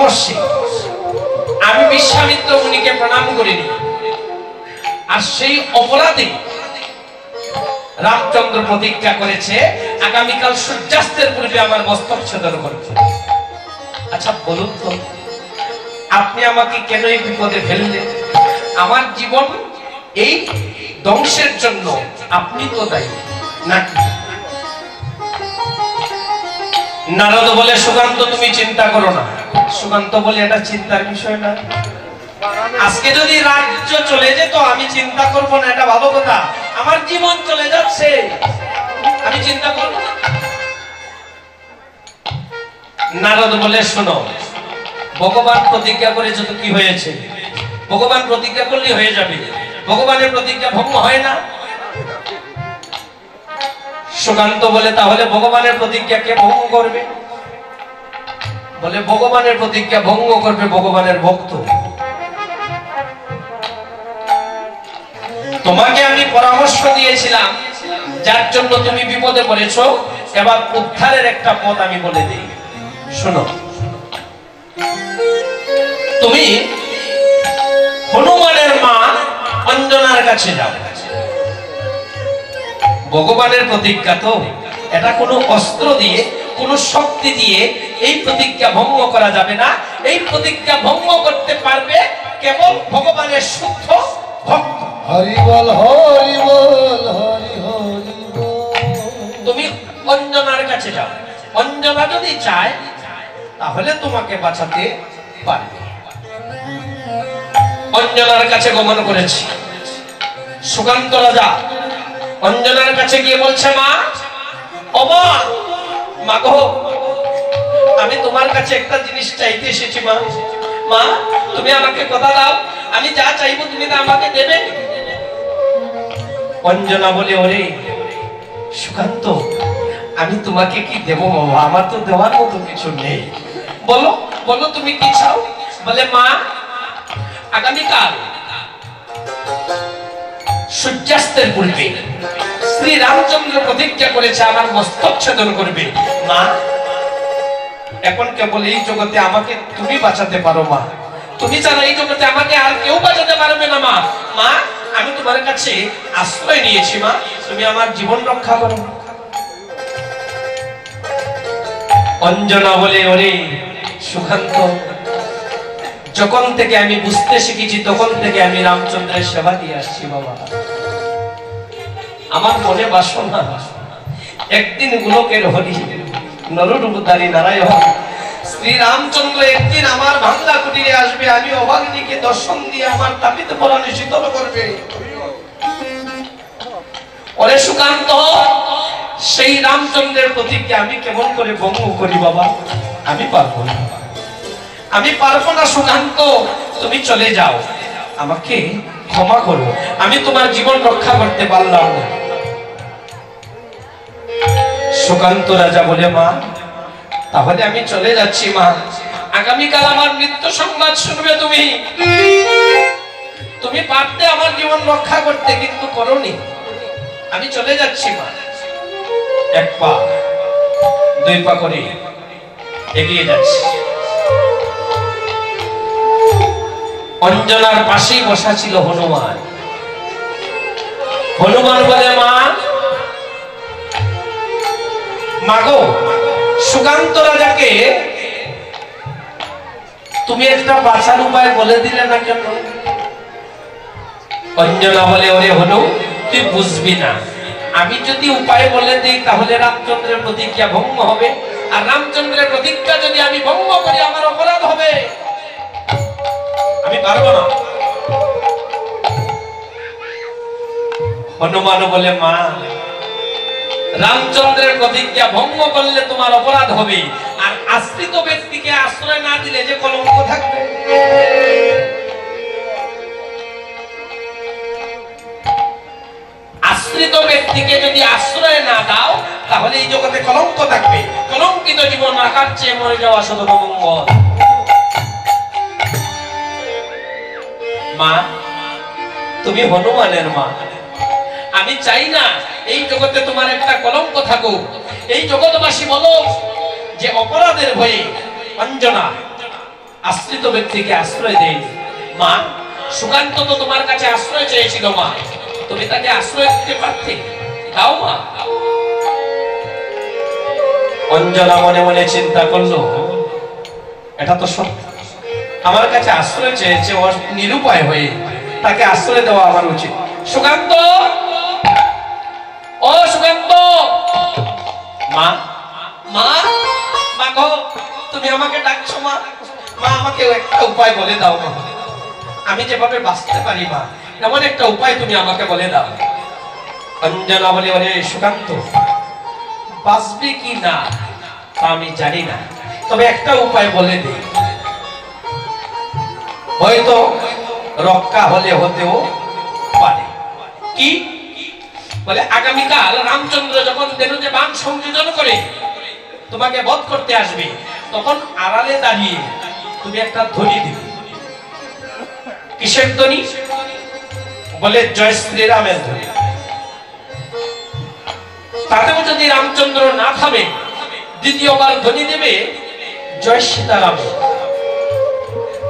তপস্বী আমি বিশ্বামিত্র মুনিকে প্রণাম করিনি, আর সেই অপরাধে রামচন্দ্র প্রতিজ্ঞা করেছে আগামীকাল সূর্যাস্তের পূর্বে আমার মস্তক ছেদন করবে। আচ্ছা বলুন তো, আপনি আমাকে কেন এই বিপদে ফেললেন? আমার জীবন এই ধ্বংসের জন্য আপনি তো দায়ী নাকি? নারদ বলে, সুকান্ত তুমি চিন্তা করো না। সুকান্ত বলে, এটা চিন্তার বিষয় না। আজকে যদি রাজ্য চলে যেত আমি চিন্তা করব না, এটা ভালো কথা। আমার জীবন চলে যাচ্ছে, আমি চিন্তা করব না। নারদ বলে, শোনো, ভগবান প্রতিজ্ঞা করেছে তো কি হয়েছে? ভগবান প্রতিজ্ঞা করলে হয়ে যাবে, ভগবানের প্রতিজ্ঞা ভঙ্গ হয় না। সুকান্ত বলে, তাহলে ভগবানের প্রতিজ্ঞা কে ভঙ্গ করবে? বলে, ভগবানের প্রতিজ্ঞা ভঙ্গ করবে ভগবানের ভক্ত। তোমাকে আমি পরামর্শ দিয়েছিলাম, যার জন্য তুমি বিপদে পড়েছো, এবার উদ্ধারের একটা পথ আমি বলে দিই, শোনো। তুমি হনুমানের মা অঞ্জনার কাছে যাও। ভগবানের প্রতিজ্ঞা তো, এটা কোনো অস্ত্র দিয়ে, কোনো শক্তি দিয়ে এই প্রতিজ্ঞা ভঙ্গ করা যাবে না। এই প্রতিজ্ঞা ভঙ্গ করতে পারবে কেবল ভগবানের শুদ্ধ ভক্ত। হরি বল, হরি বল, হরি হরি বল। তুমি অঞ্জনার কাছে যাও, অঞ্জনা যদি চায় তাহলে তোমাকে বাঁচাতে পারবে। অঞ্জনার কাছে গমন করেছি। সুকান্ত রাজা অঞ্জনার কাছে গিয়ে বলছে, মা, ও মা, মা গো, আমি তোমার কাছে একটা জিনিস চাইতে এসেছি। মা, মা, তুমি আমাকে কথা দাও, আমি যা চাইবো তুমি তা আমাকে দেবে। অঞ্জনা বলে, ওরে সুকান্ত, আমি তোমাকে কি দেবো বাবা? আমার তো দেওয়ার মতো কিছু নেই। বলো বলো, তুমি কি চাও? বলে, মা, আগামীকাল সূর্যাস্তের পূর্বে শ্রী রামচন্দ্র প্রতিজ্ঞা করেছে আমার মস্তক ছেদন করবে। মা, এখন কেবল এই জগতে আমাকে তুমি বাঁচাতে পারো। মা, তুমি ছাড়া এই জগতে আমাকে আর কেউ বাঁচাতে পারবে না। মা, মা, আমি তোমার কাছে আশ্রয় নিয়েছি। মা, তুমি আমার জীবন রক্ষা করো। অঞ্জনা বলে, ওরে সুকান্ত, যখন থেকে আমি বুঝতে শিখেছি তখন থেকে আমি রামচন্দ্রের সেবা দিয়ে আসছি বাবা। আমার মনে বাসনা, একদিন গোলকের হরি নররূপধারী নারায়ণ শ্রী রামচন্দ্র একদিন আমার ভাঙ্গা কুটিরে আসবে, আমি অভাগিনীকে দর্শন দিয়ে আমার তাপিত পরাণে শীতল করবে। ওরে সুকান্ত, সেই রামচন্দ্রের প্রতিজ্ঞা আমি কেমন করে ভঙ্গ করি বাবা? আমি পারবো না, আমি পারবো না। সুকান্ত, তুমি চলে যাও, আমাকে ক্ষমা করো, আমি তোমার জীবন রক্ষা করতে পারলাম না। সুকান্ত রাজা বলে, মা, তাহলে আমি চলে যাচ্ছি। মা, আগামীকাল আমার মৃত্যু সংবাদ শুনবে তুমি। তুমি পারতে আমার জীবন রক্ষা করতে, কিন্তু করোনি। আমি চলে যাচ্ছি। মা, এক পা দুই পা করে এগিয়ে যাচ্ছি। অঞ্জনার পাশেই বসা ছিল হনুমান। হনুমান বলে, মা, মাগো, সুকান্ত রাজাকে তুমি একটা বাঁচার উপায় বলে দিলে না কেন? অঞ্জনা বলে, ওরে হনু, তুই বুঝবি না। আমি যদি উপায় বলে দিই তাহলে রামচন্দ্রের প্রতিজ্ঞা ভঙ্গ হবে, আর রামচন্দ্রের প্রতিজ্ঞা যদি আমি ভঙ্গ করি আমার অপরাধ হবে, আমি পারবো না। হনুমান বলে, মা, রামচন্দ্রের প্রতিজ্ঞা ভঙ্গ করলে তোমার অপরাধ হবে, আর আশ্রিত ব্যক্তিকে আশ্রয় না দিলে যে কলঙ্ক থাকবে। আশ্রিত ব্যক্তিকে যদি আশ্রয় না দাও তাহলে এই জগতে কলঙ্ক থাকবে। কলঙ্কিত জীবন রাখার চেয়ে মরে যাওয়া শুধু মঙ্গল। মা, তুমি হনুমানের মা, আমি চাই না এই জগতে তোমার একটা কলঙ্ক থাকুক। এই জগৎবাসী বলো যে অপরাধের ভয়ে অঞ্জনা আশ্রিত ব্যক্তিকে আশ্রয় দেয়নি। মা, সুকান্ত তো তোমার কাছে আশ্রয় চেয়েছিল মা, তুমি তাকে আশ্রয় দিতে পারতে, দাও মা। অঞ্জনা মনে মনে চিন্তা করলো, এটা তো সত্য, আমার কাছে আশ্রয় চেয়েছে, নিরুপায় হয়ে তাকে আশ্রয় দেওয়া আমার উচিত। সুকান্ত, ও সুকান্ত, মা মা মা গো, তুমি আমাকে ডাকছো মা? মা, আমাকে একটা উপায় বলে দাও মা, আমি যেভাবে বাঁচতে পারি মা, এমন একটা উপায় তুমি আমাকে বলে দাও। অঞ্জনা বলে, ওরে সুকান্ত, বাঁচবে কি না তা আমি জানি না, তবে একটা উপায় বলে দিই, হয়তো রক্ষা হলে হতেও পারে। কি বলে? আগামীকাল রামচন্দ্র যখন ধেনুতে বাণ সংযোজন করে তোমাকে বধ করতে আসবে, তখন আড়ালে দাঁড়িয়ে তুমি একটা ধ্বনি দিবে। কিসের ধ্বনি? বলে জয় শ্রীরামের ধ্বনি। তাতেও যদি রামচন্দ্র না থামে, দ্বিতীয়বার ধ্বনি দেবে জয় সীতারাম।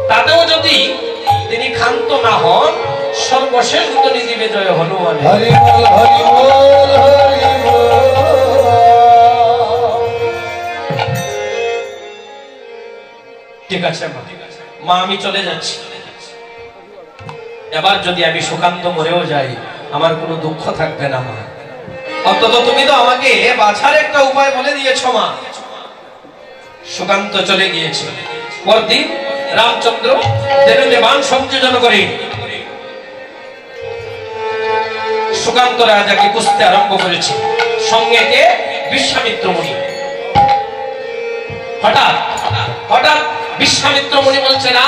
তাতেও যদি তিনি ক্ষান্ত না হন, সর্বশেষ ধ্বনি দিবে জয় হনুমান। ঠিক আছে মা, আমি চলে যাচ্ছি। এবার যদি আমি সুকান্ত মরেও যাই, আমার কোনো দুঃখ থাকবে না মা। অন্তত তুমি তো আমাকে বাঁচার একটা উপায় বলে দিয়েছো মা। সুকান্ত চলে গিয়েছে। পরদিন রামচন্দ্র ধেনুতে বাণ সংযোজন করে সুকান্ত রাজাকে কুস্তি আরম্ভ করেছে। সঙ্গে কে? বিশ্বামিত্র মুনি। হঠাৎ হঠাৎ বিশ্বামিত্র মুনি বলছে, না,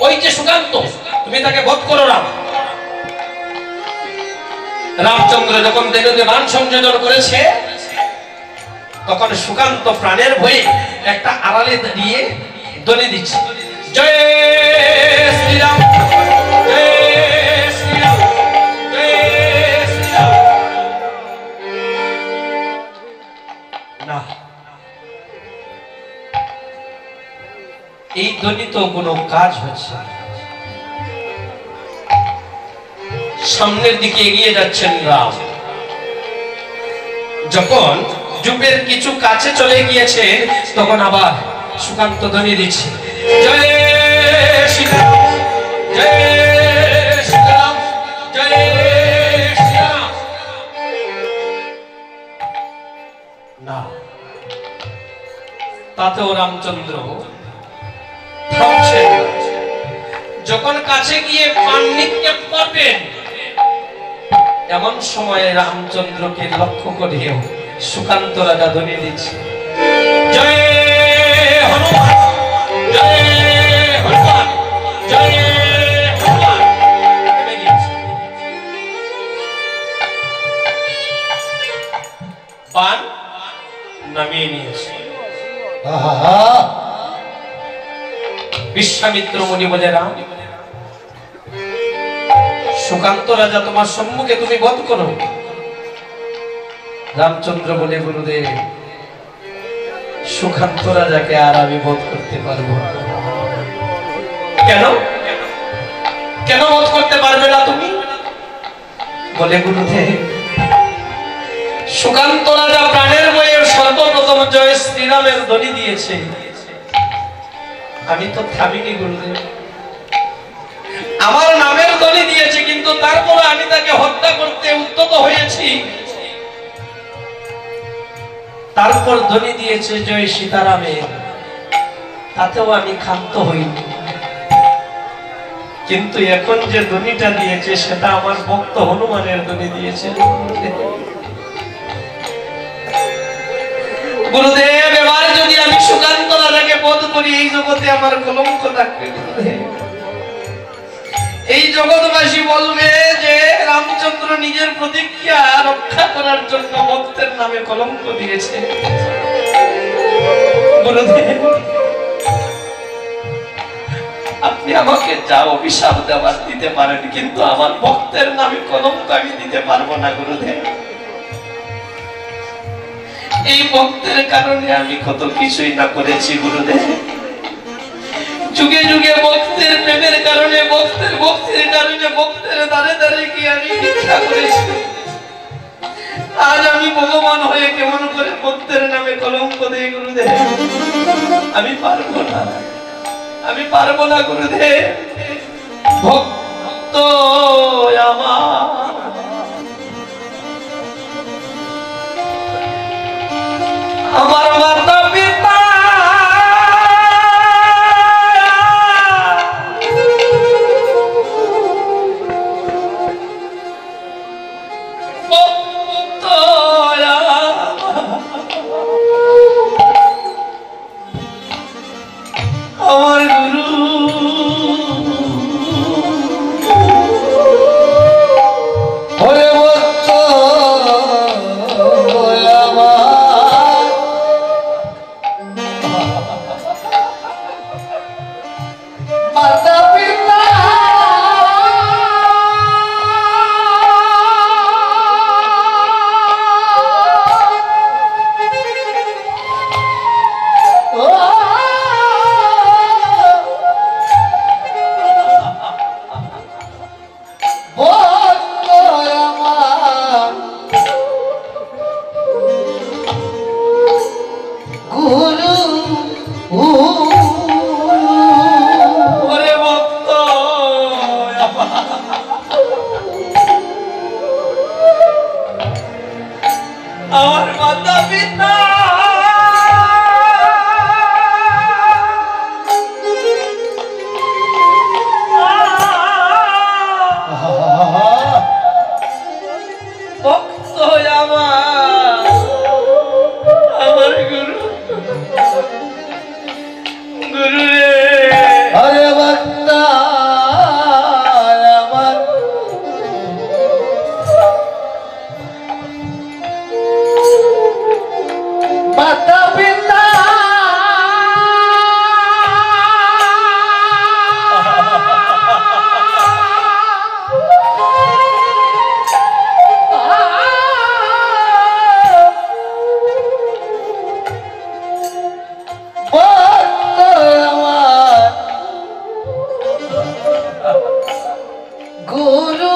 ওই যে সুকান্ত, তুমি তাকে বধ করো না। রামচন্দ্র যখন ধেনুতে বাণ সংযোজন করেছে, তখন সুকান্ত প্রাণের ভয়ে একটা আড়ালে দাঁড়িয়ে ধ্বনি দিচ্ছে, জয় শ্রীরাম, জয় শ্রীরাম, জয় শ্রীরাম। না, এই ধ্বনি তো কোনো কাজ হচ্ছে। সামনের দিকে এগিয়ে যাচ্ছেন রাম। যখন যুগের কিছু কাছে চলে গিয়েছে, তখন আবার সুকান্ত ধ্বনি দিচ্ছে, জয় শ্রীরাম, জয় শ্রীরাম, জয় শ্রীরাম। না, তাতেও রামচন্দ্র থামছেন। যখন কাছে গিয়ে বাণ নিক্ষেপ করবেন, এমন সময়ে রামচন্দ্রকে লক্ষ্য করেও সুকান্ত রাজা ধ্বনি দিচ্ছে, জয় হনুমান, জয় হনুমান, জয় হনুমান। বাণ নামিয়ে নিয়েছে। বিশ্বামিত্র মুনি বলে, রাম, সুকান্ত রাজা তোমার সম্মুখে, তুমি বধ করো। রামচন্দ্র বলে, গুরুদেব, সুকান্ত রাজাকে আর আমি বধ করতে পারবো না। কেন কেন বধ করতে পারবে না তুমি? বলে, গুরুদেব, সুকান্ত রাজা প্রাণের বয়ে সর্বপ্রথম জয় শ্রীরামের ধ্বনি দিয়েছে, আমি তো থামিনি গুরুদেব। আমার নামের ধ্বনি দিয়েছে, কিন্তু তারপরে আমি তাকে হত্যা করতে উদ্যত হয়েছি। তারপর ধ্বনি দিয়েছে জয় সীতারামের, তাতেও আমি ক্ষান্ত হইনি। কিন্তু এখন যে ধ্বনিটা দিয়েছে, সেটা আমার ভক্ত হনুমানের ধ্বনি দিয়েছে। গুরুদেব, এবার যদি আমি সুকান্ত রাজাকে বধ করি, এই জগতে আমার কলঙ্ক থাকবে গুরুদেব। এই জগৎবাসী বলবে যে রামচন্দ্র নিজের প্রতিজ্ঞা রক্ষা করার জন্য ভক্তের নামে কলঙ্ক দিয়েছে। গুরুদেব, আপনি আমাকে যা অভিশাপ দেওয়ার দিতে পারেন, কিন্তু আমার ভক্তের নামে কলঙ্ক আমি দিতে পারবো না গুরুদেব। এই ভক্তের কারণে আমি কত কিছুই না করেছি গুরুদেব। ভক্তের প্রেমের কারণে, ভক্তের ভক্তির কারণে, ভক্তের দ্বারে দ্বারে কি আমি ভিক্ষা করেছি। আজ আমি ভগবান হয়ে কেমন করে ভক্তের নামে কলঙ্ক দেই গুরুদেব? আমি পারবো না, আমি পারবো না গুরুদেব। ভক্ত আমার মাতা পিতা আমার গুরু ওরে ভক্ত মাতা পিতা আমার মাতা পিতা ভক্ত আমার গুরু গুরু রে হরে ভক্ত আমার মাতা পিতা গুরু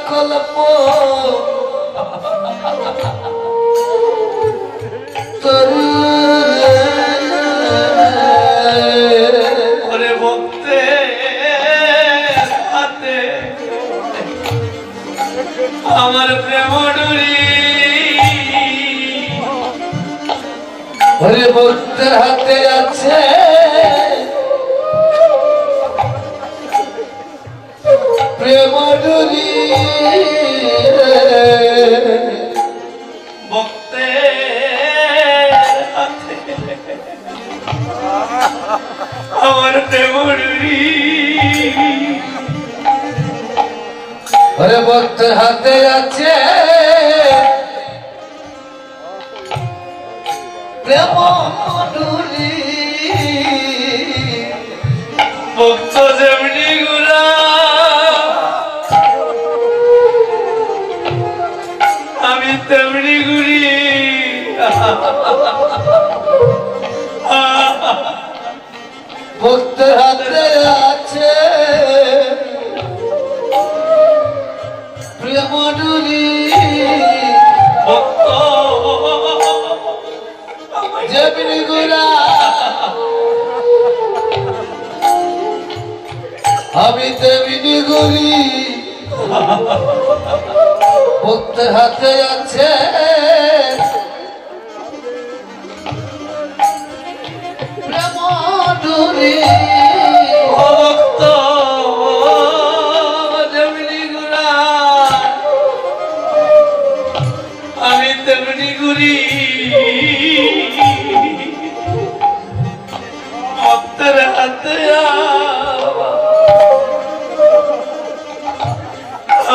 কল্প ওরে ভক্তে হাতে আমার প্রেম ডুরি ওরে ভক্তের হাতে আছে প্রেম ডুরি ভক্তের হাতে আমার প্রেম ডুরি ওরে ভক্তের হাতে আছে প্রেম ডুরি ভক্ত যেমনি গুরা আমি তেমনি ঘুরি ভক্তের হাতে আছে প্রেম ডুরি ভক্ত যেমনি ঘুরা আমি তেমনি ঘুরি ভক্তের হাতে আছে ডুরি ভক্ত যেমনি গুড়া আমি তেমনি গুড়ি ভক্তের হাতে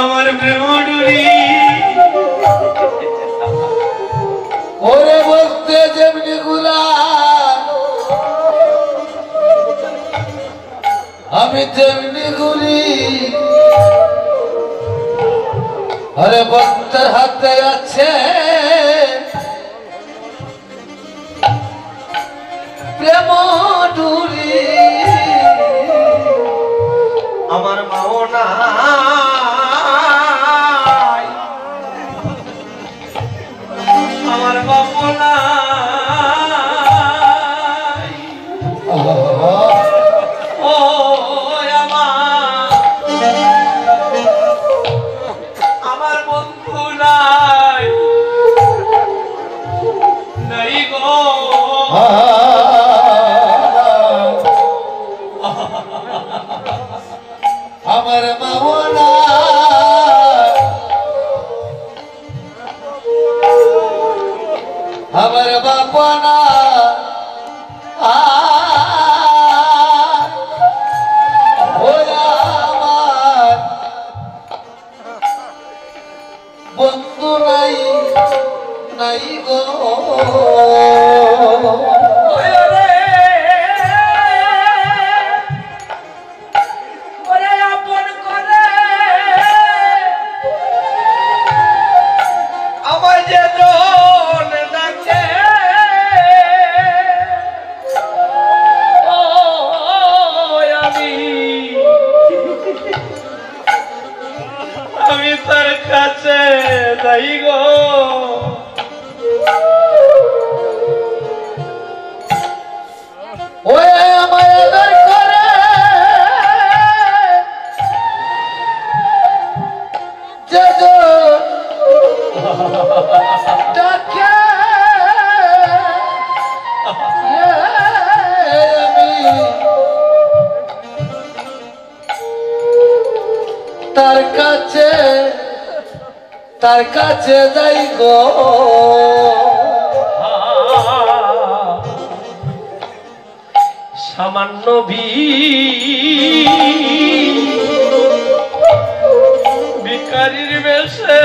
আমার প্রেম ডুরি ওরে বলতে যেমনি গুলা আমি তেমনি গুলি আরে ভক্তের হাতে আছে প্রেম ডুরি আমার মাও নাই আমার বাপও নাই ও আমার বন্ধু নাই নাই গো আমার মাওলা আমার বাপনা আমার বন্ধু নাই নাই গো আমি তার কাছে যাই গো ওই আমায় করে যে ডাকে আমি তার কাছে যাই গো সামান্য ভিখারির বেশে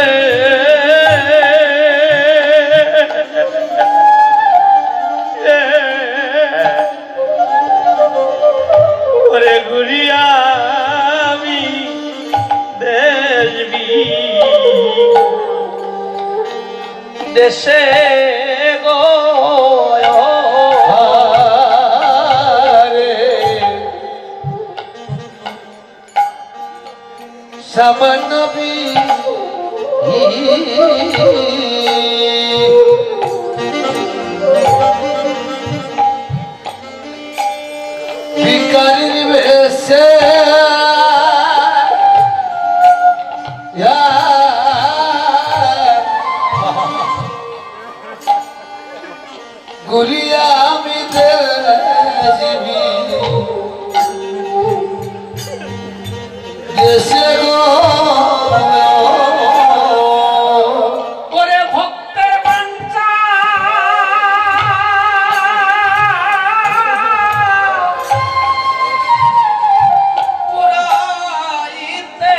ওরে ঘুরিয়া আমি দেশে গো সামান্য ভিখারির বেশে গুরিয়া আমি দেবী দেশে গো ওরে ভক্তের বাঞ্ছা পুরাইতে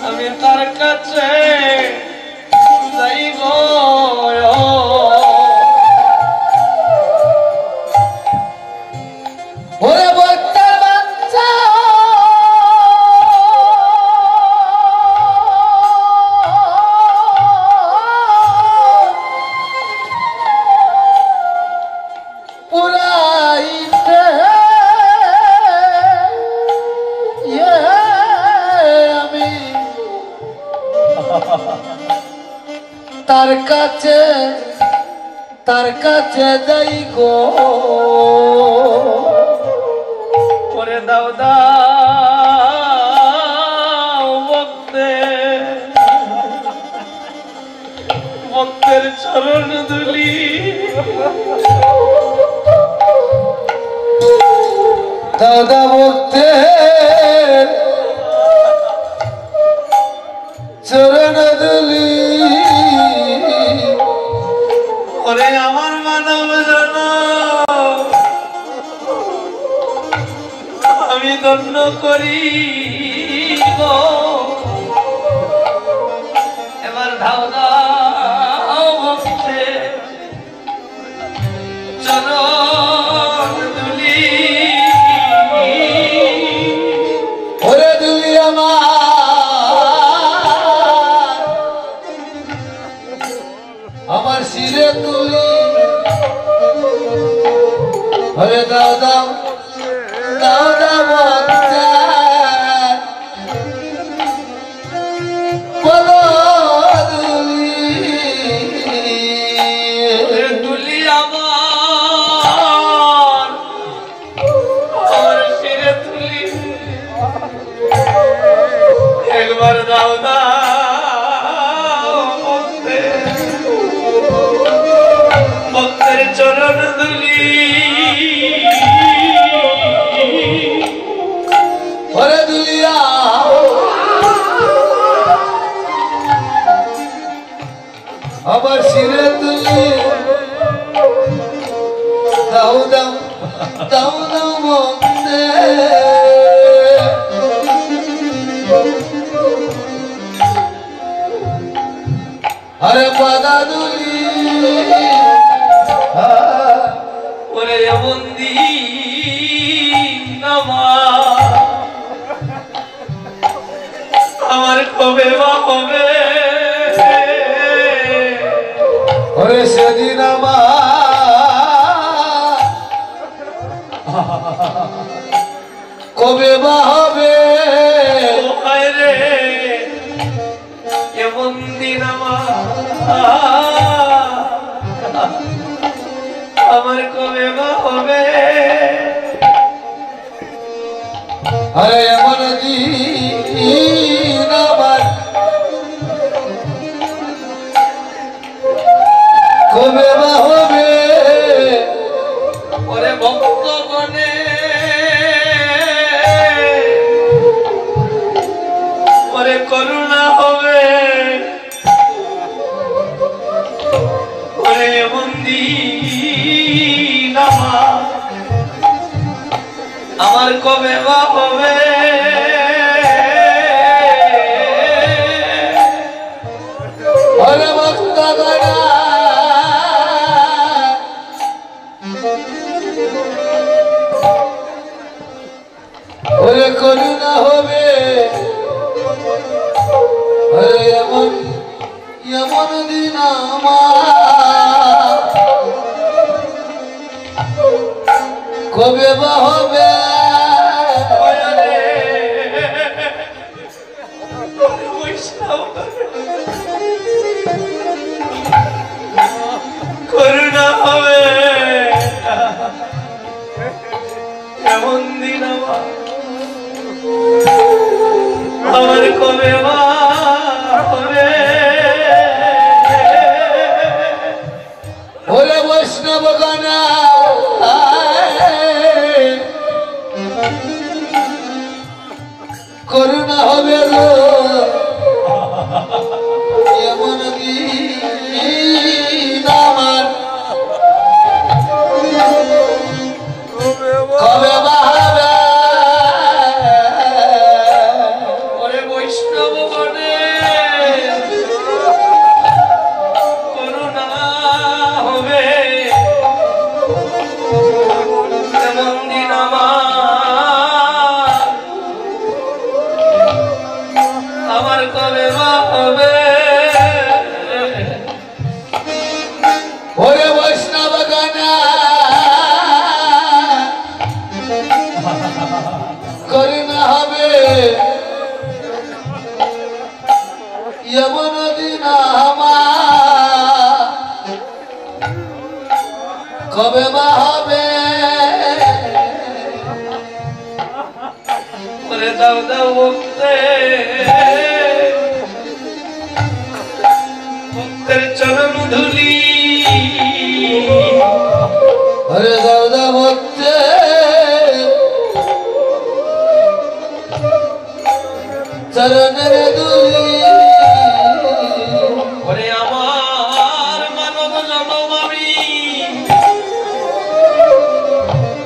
আমি তার কাছে যাইব ওরে ভক্তের বাঞ্ছা পুরাইতে আমি তার কাছে যাই গো করে দাও দাও ভক্তে চরণ দুলি দাদা ভক্তের চরণ দুলি ওরে আমার মানব জন আমি ধন্য করি এবার ধাও দাও ভক্তে চরণ দুলি ওরে দুলি আমার শিরে তুলি ওরে দাও দাও দাও দাও ভক্তের বলো দুলি দুলি আমার শিরে তুলি একবার দাও দাও ভক্তের চরণ দুলি ওরে দুলিয়া আমার শিরে তুলি দাও দাও দাও দাও ভক্তে আরে পাদা দুলি ওরে এমন দিন আমার কবে বা হবে ওরে সেদিন আমার কবে বা হবে ও হায় রে এমন দিন আমার কবে বা হবে আরে এমন দিন আমার কবে বা হবে ওরে ভক্তগণে ওরে করুণা হবে ওরে এমন দিন আমার কবে বা হবে ওরে ভক্তগণা ওরে করুণা হবে ওরে এমন এমন দিন আমার কবে বা হবে করুণা হবে এমন দিন আমার কবে বা হবে ওরে বৈষ্ণব গানা করুণা হবে গো এমন দিন আমার কবে বা হবে ওরে বৈষ্ণব গণে করুণা হবে এমন দিন আমার কবে বা হবে ওরে বৈষ্ণব গানা করুণা হবে এমন দিন আমার কবে বা হবে ওরে দাও দাও ভক্তে ভক্তে ভক্তের চরণ ধুলি হরে দাদা ভক্তে চরণের দুলি ওরে আমার মানব জনম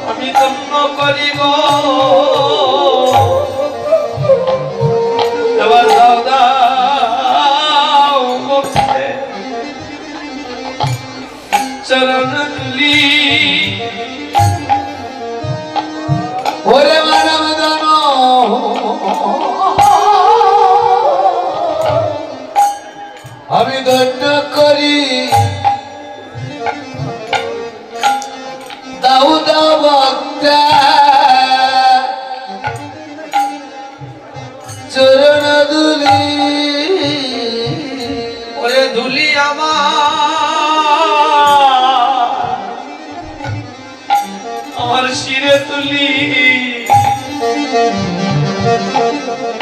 আমি ধন্য করিব এবার দাও দাও ভক্তে চরণ ধুলি ওরে মানব জন আমি দণ্ড করি দাউ দাও ভক্তা চরণ দুলি ওরে ধুলি আমার শিরে তুলি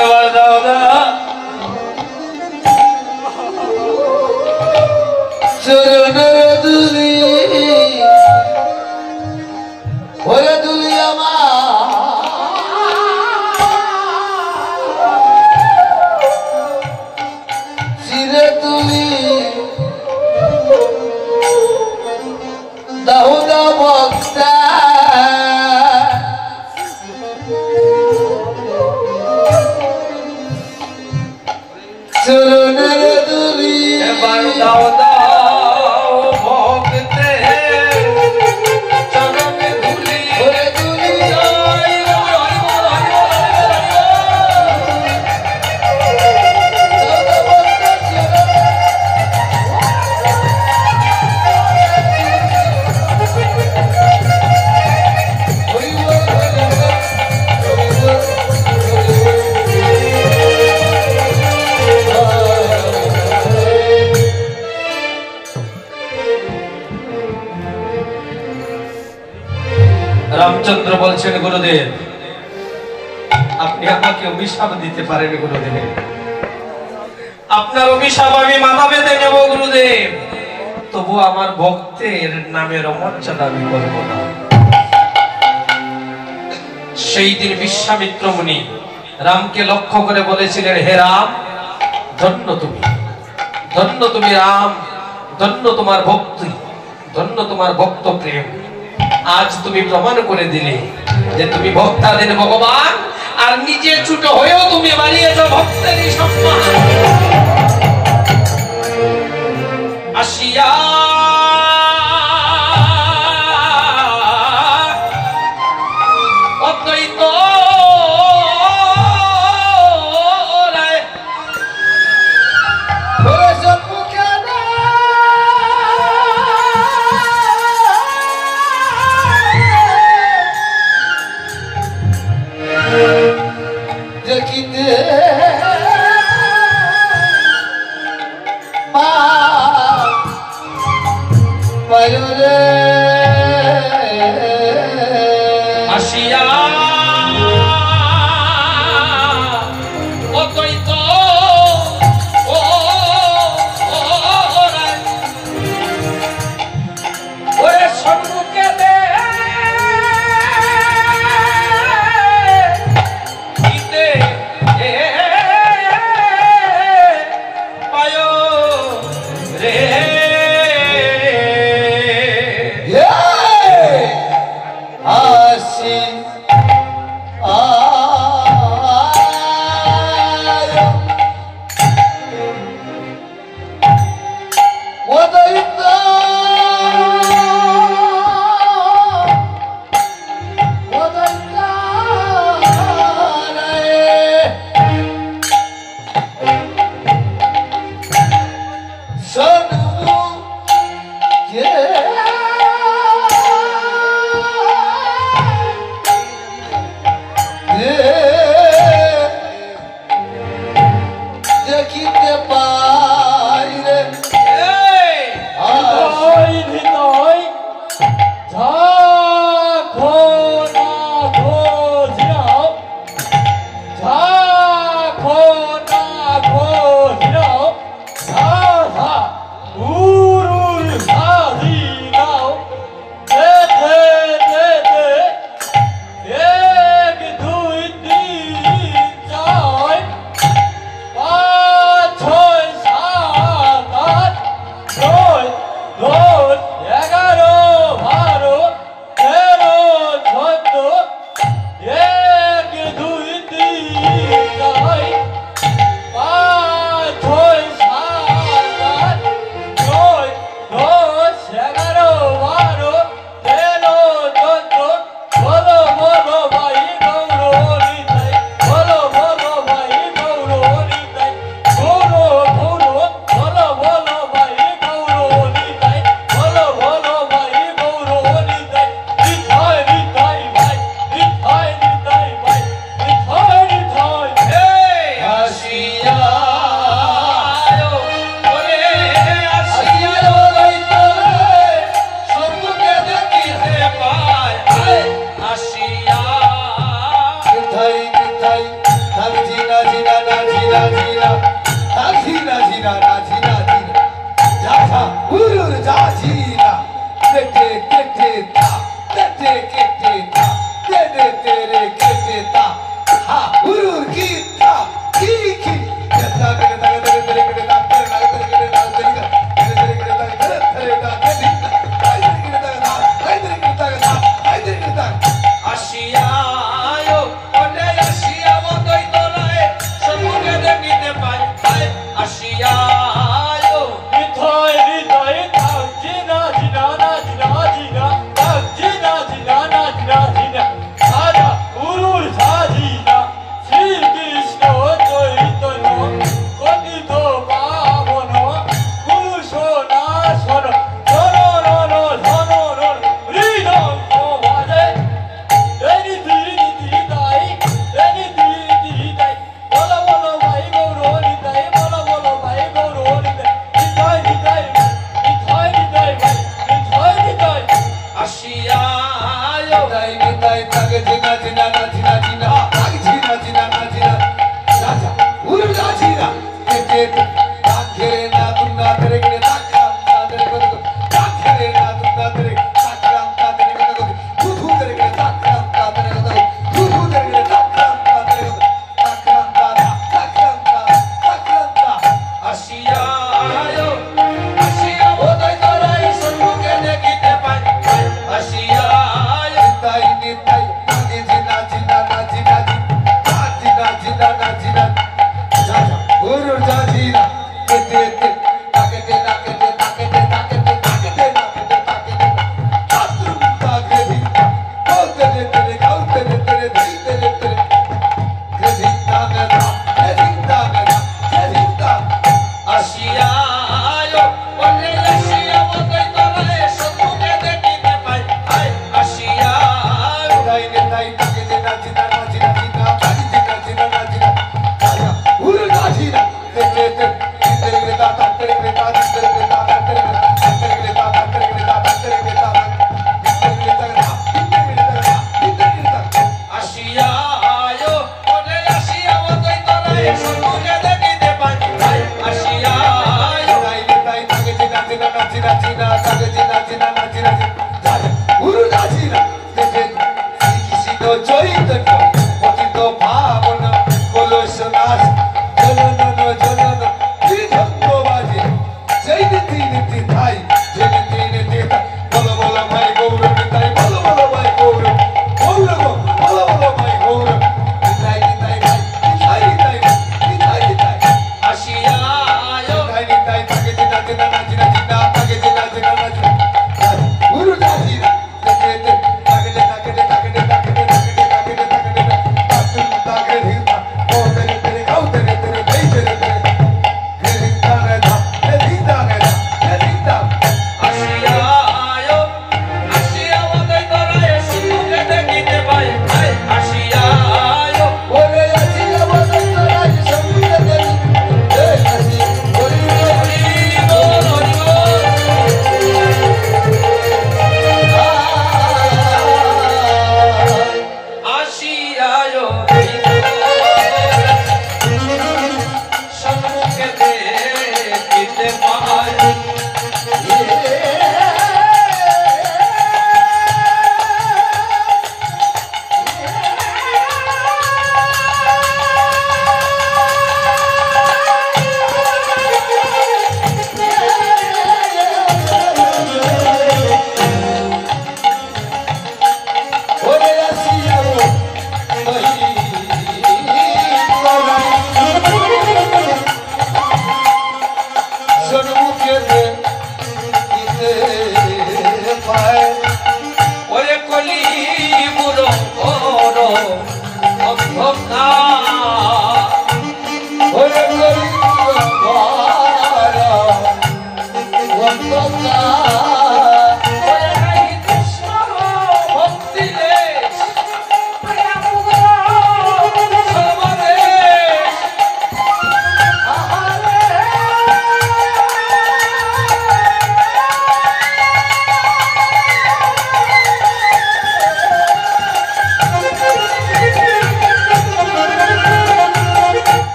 এবার দাও দা চরণ দুলি ওরে দুলি শিরে তুলি দাউ দাও ভক্তা চরণের দুলি এবার দাও দাও ভক্তে চরণে ধুলি ওরে দুলি রামচন্দ্র বলছেন গুরুদেব আপনি আমাকে অভিশাপ দিতে পারেন গুরুদেব আপনার অভিশাপ আমি মানবেতে নেব গুরুদেব তবু আমার ভক্তের নামের অমর্যাদা আমি করব না সেই দিন বিশ্বামিত্র মুনি রামকে লক্ষ্য করে বলেছিলেন হে রাম ধন্য তুমি রাম ধন্য তোমার ভক্তি ধন্য তোমার ভক্ত প্রেম আজ তুমি প্রমাণ করে দিলে যে তুমি ভক্তাদের ভগবান আর নিজে ছোট হয়েও তুমি বাড়িয়েছো ভক্তেরই সম্মান আসিয়া অদ্বৈত রায় ওরে সম্মুখে দেখিতে পায়রে আসিয়া অদ্বৈত রায় ওরে সম্মুখে আসি Oh,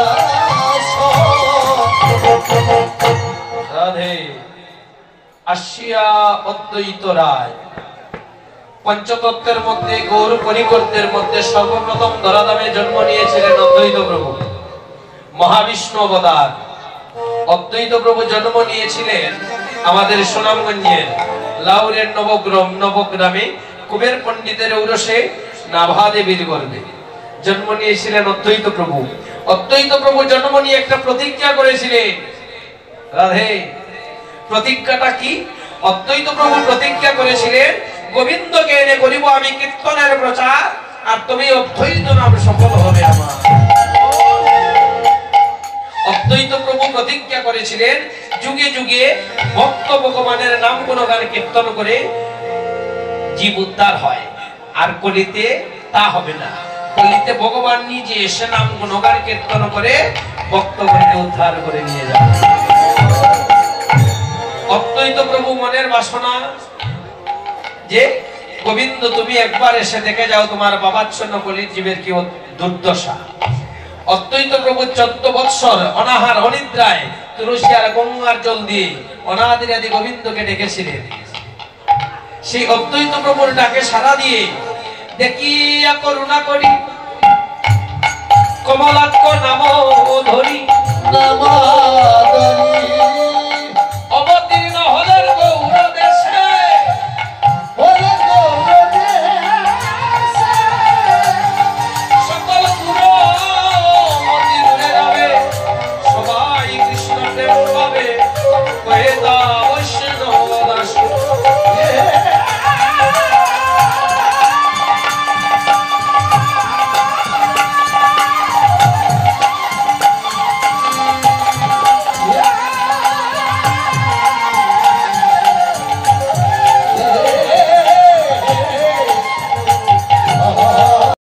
দাস রাধে আসিয়া অদ্বৈত রায় পঞ্চতত্ত্বের মধ্যে গৌর পরিকর্তের মধ্যে সর্বপ্রথম ধরাধামে জন্ম নিয়েছিলেন অদ্বৈত প্রভু মহাবিষ্ণু অবতার। অদ্বৈত প্রভু জন্ম নিয়েছিলেন আমাদের সুনামগঞ্জের লাউরের নবগ্রামে কুবের পণ্ডিতের ঔরসে নাভা দেবীর গর্ভে জন্ম নিয়েছিলেন অদ্বৈত প্রভু। অদ্বৈত প্রভু জন্ম নিয়ে একটা প্রতিজ্ঞা করেছিলেন। রাধে প্রতিজ্ঞাটা কি? অদ্বৈত প্রভু প্রতিজ্ঞা করেছিলেন, গোবিন্দকে এনে করিব আমি কীর্তনের প্রচার, আর তুমি অদ্বৈত নাম সফল হবে আমার। অদ্বৈত প্রভু প্রতিজ্ঞা করেছিলেন, যুগে যুগে ভক্ত ভগবানের নাম গুণগান কীর্তন করে জীব উদ্ধার হয়, আর কলিতে তা হবে না। কলিতে ভগবান নিজে এসে নাম গুণগান কীর্তন করে ভক্তগণকে উদ্ধার করে নিয়ে যাবে। অদ্বৈত প্রভু মনের বাসনা যে গোবিন্দ তুমি একবার এসে দেখে যাও তোমার বাবাচ্ছন্ন কলির জীবের কি দুর্দশা। অদ্বৈত প্রভু 14 বৎসর অনাহার অনিদ্রায় তুলসী আর গঙ্গার জল দিয়ে অনাদিরাদি গোবিন্দকে ডেকেছিলেন। সেই অদ্বৈত প্রভুর ডাকে সাড়া দিয়ে দেখিয়া করুণা করি কমলাক্ষ